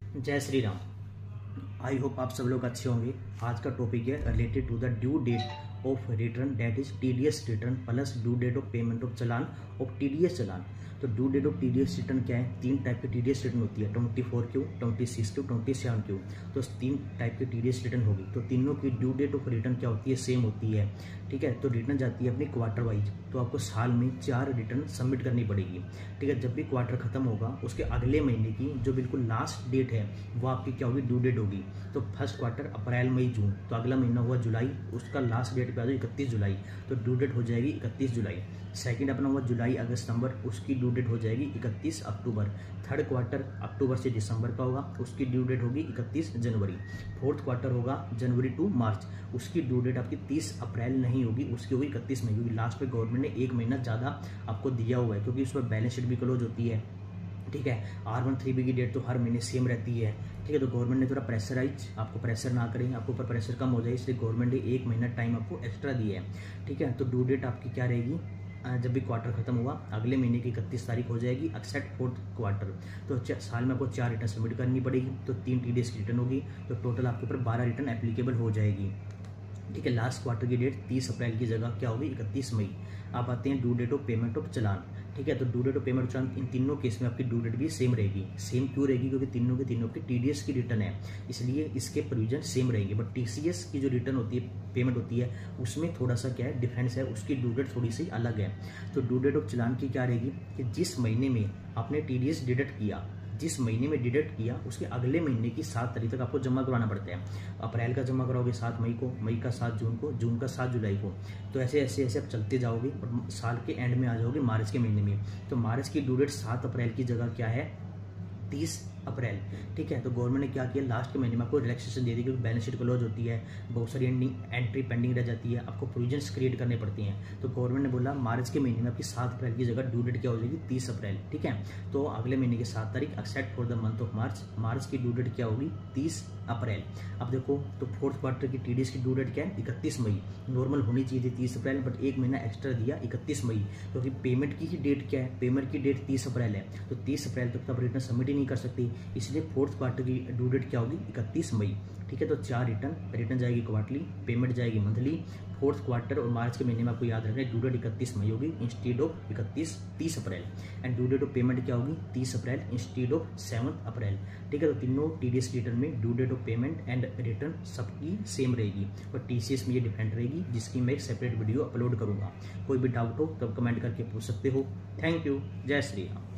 जय Shri Ram. I hope आप सब लोग अच्छे होंगे। आज का टॉपिक है related to the due date of return, that is TDS return plus due date of payment of challan of TDS challan. तो due date of TDS return क्या है? तीन टाइप की टीडीएस रिटर्न होती है, 24Q, 26Q, 27Q। तो तीन टाइप की टीडीएस रिटर्न होगी। तो तीनों की ड्यू डेट ऑफ रिटर्न क्या होती है? सेम होती है। ठीक है, तो रिटर्न जाती है अपनी क्वार्टर वाइज। तो आपको साल में 4 रिटर्न सबमिट करनी पड़ेगी। ठीक है, जब भी क्वार्टर खत्म होगा उसके अगले महीने की जो बिल्कुल लास्ट डेट है वो आपकी क्या होगी? ड्यू डेट होगी। तो फर्स्ट क्वार्टर अप्रैल मई जून, तो अगला महीना हुआ जुलाई, उसका लास्ट डेट पे आ जाए 31 जुलाई, तो ड्यू डेट हो जाएगी 31 जुलाई। सेकंड अपना हुआ जुलाई अगस्त सितंबर, उसकी ड्यू डेट हो जाएगी 31 अक्टूबर। थर्ड क्वार्टर अक्टूबर से दिसंबर का होगा, उसकी ड्यू डेट होगी 31 जनवरी। फोर्थ क्वार्टर होगा जनवरी टू मार्च, उसकी ड्यू डेट आपकी 30 अप्रैल नहीं होगी, उसकी होगी 31 मई, क्योंकि लास्ट पे गवर्नमेंट ने एक महीना ज़्यादा आपको दिया हुआ है, क्योंकि उस पर बैलेंस शीट भी क्लोज होती है। ठीक है, R13B की डेट तो हर महीने सेम रहती है। ठीक है, तो गवर्नमेंट ने थोड़ा प्रेशराइज, आपको प्रेशर ना करें, आपको ऊपर प्रेशर कम हो जाए, इसलिए गवर्नमेंट ने एक महीना टाइम आपको एक्स्ट्रा दिया है। ठीक है, तो ड्यू डेट आपकी क्या रहेगी? जब भी क्वार्टर खत्म हुआ अगले महीने की 31 तारीख हो जाएगी, एक्सेप्ट फोर्थ क्वार्टर। तो साल में आपको 4 रिटर्न सबमिट करनी पड़ेगी, तो 3 TDS की रिटर्न होगी, तो टोटल आपके ऊपर 12 रिटर्न एप्लीकेबल हो जाएगी। ठीक है, लास्ट क्वार्टर की डेट 30 अप्रैल की जगह क्या होगी? 31 मई। आप आते हैं due date of payment of challan. ठीक है, तो due date of payment challan इन तीनों केस में आपकी ड्यू डेट भी सेम रहेगी। सेम क्यों रहेगी? क्योंकि तीनों के तीनों की TDS की रिटर्न है, इसलिए इसके प्रोविजन सेम रहेंगे। बट TCS की जो रिटर्न होती है, पेमेंट होती है, उसमें थोड़ा सा क्या है डिफरेंस है, उसकी ड्यू डेट थोड़ी सी अलग है। तो ड्यू डेट ऑफ चालान की क्या रहेगी कि जिस महीने में आपने TDS डिडक्ट किया, जिस महीने में डिडक्ट किया उसके अगले महीने की 7 तारीख तक आपको जमा करवाना पड़ता है। अप्रैल का जमा कराओगे 7 मई को, मई का 7 जून को, जून का 7 जुलाई को। तो ऐसे ऐसे ऐसे आप चलते जाओगे और साल के एंड में आ जाओगे मार्च के महीने में। तो मार्च की ड्यू डेट 7 अप्रैल की जगह क्या है? 30 अप्रैल। ठीक है, तो गवर्नमेंट ने क्या किया, लास्ट के महीने में आपको रिलैक्सेशन दे दी, क्योंकि बैलेंस शीट क्लोज होती है, बहुत सारी एंट्री पेंडिंग रह जाती है, आपको प्रोविजंस क्रिएट करने पड़ती हैं। तो गवर्नमेंट ने बोला मार्च के महीने में आपकी 7 अप्रैल की जगह ड्यू डेट क्या हो जाएगी? 30 अप्रैल। ठीक है, तो अगले महीने की 7 तारीख except for the month of March, March की ड्यू डेट क्या होगी? 30 अप्रैल। अब देखो, तो फोर्थ क्वार्टर की TDS की ड्यू डेट क्या है? 31 मई। नॉर्मल होनी चाहिए थी 30 अप्रैल, बट एक महीना एक्स्ट्रा दिया 31 मई, क्योंकि पेमेंट की ही डेट क्या है? पेमेंट की डेट 30 अप्रैल है, तो 30 अप्रैल तक तो आप रिटर्न सबमिट ही नहीं कर सकती, इसलिए फोर्थ क्वार्टर की ड्यू डेट क्या होगी? 31 मई। ठीक है, तो 4 रिटर्न जाएगी क्वार्टरली, पेमेंट जाएगी मंथली। फोर्थ क्वार्टर और मार्च के महीने में आपको याद रखना है ड्यू डेट 31 मई होगी instead of 30 April. And due date of payment क्या होगी? 30 अप्रैल इंस्टीड ऑफ 7 अप्रैल। ठीक है, तो तीनों TDS रिटर्न में due date of payment and return सबकी सेम रहेगी, और TCS में ये डिफरेंट रहेगी, जिसकी मैं एक सेपरेट वीडियो अपलोड करूंगा। कोई भी डाउट हो तो कमेंट करके पूछ सकते हो। Thank you. जय श्री राम।